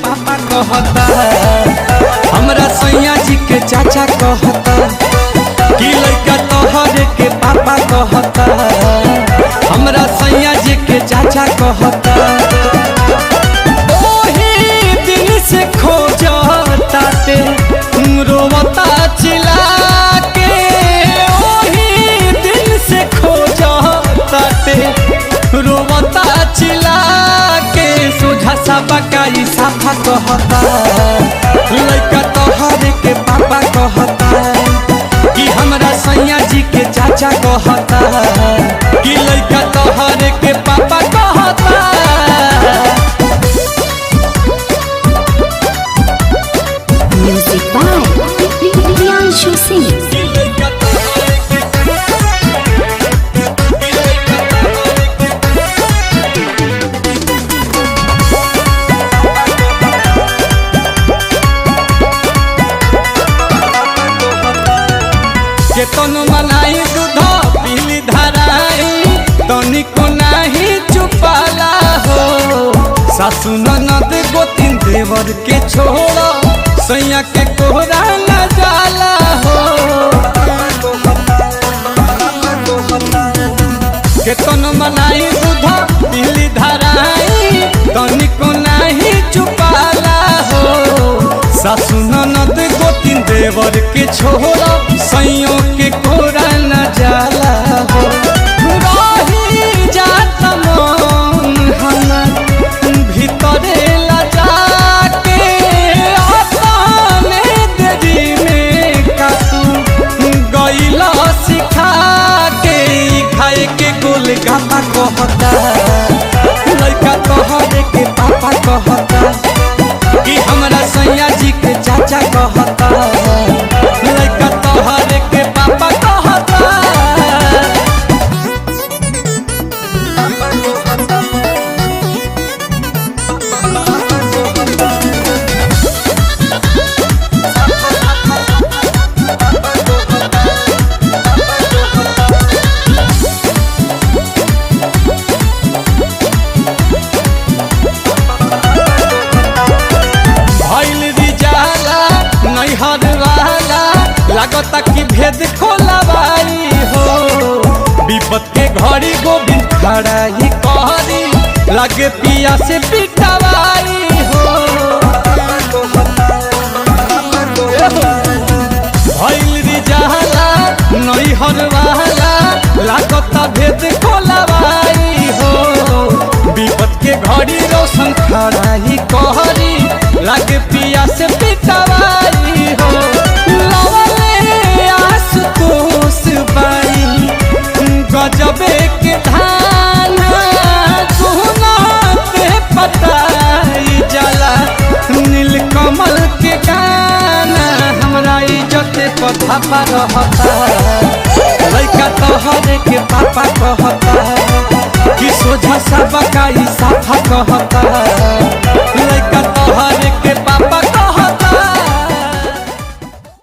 पापा कहता, हमरा सैया जी के चाचा कहता कि लड़का तोहरे के पापा कहता, हमरा सैया जी के चाचा कहता। ओही दिन से खोजता ते रोवता चिल्ला के, ओही दिन से खोजता ते रोवता चिल्ला के। सोझा सा बकाई साफा कहता, लड़का तोहरे के पापा कहता कि हमरा सैया जी के चाचा कहता कि लड़का तोहरे के पापा कहता। Music by Priyanshu Singh. केतनो मनाई दूध पीली धराई तनिको नाही चुपाला हो। सासु ननद गोतिन देवर के छोड़ सैया के कोहरा न जाला हो। केतनो मनाई दूध पीली धराई तनिको नाही चुपाला हो। सासु ननद गोतिन देवर के छोड़ सैयों के कोरा न जाला हो। रही जात मन हमर भीतरे लजा के, अपने देरी में कातू गइल सिखा के। खाए के गोलगप्पा कहता, लड़का तोहरे के पापा कहता कि हमरा सैया जी के चाचा कहता, लड़का तोहरे के पापा कहता। नैहर वाला लागता कि भेद खोलवाई हो। विपत के घड़ी गोविंद खड़ा ही कहरी लगे पिया से पिटवाई हो। भइल रिजाला नैहर वाला लागता भेद खोलवाई हो। विपत के घड़ी रोशन खड़ा ही कहरी लगे पिया से पिटवाई हो। लवले आशुतोष बाई गजबे के धान सुनाते पताई जला नीलकमल के गाना। हमरा इज्जत पथा पर रहता, लड़का तोहरे के पापा कहता कि सोझा सा बकाई साफा कहता।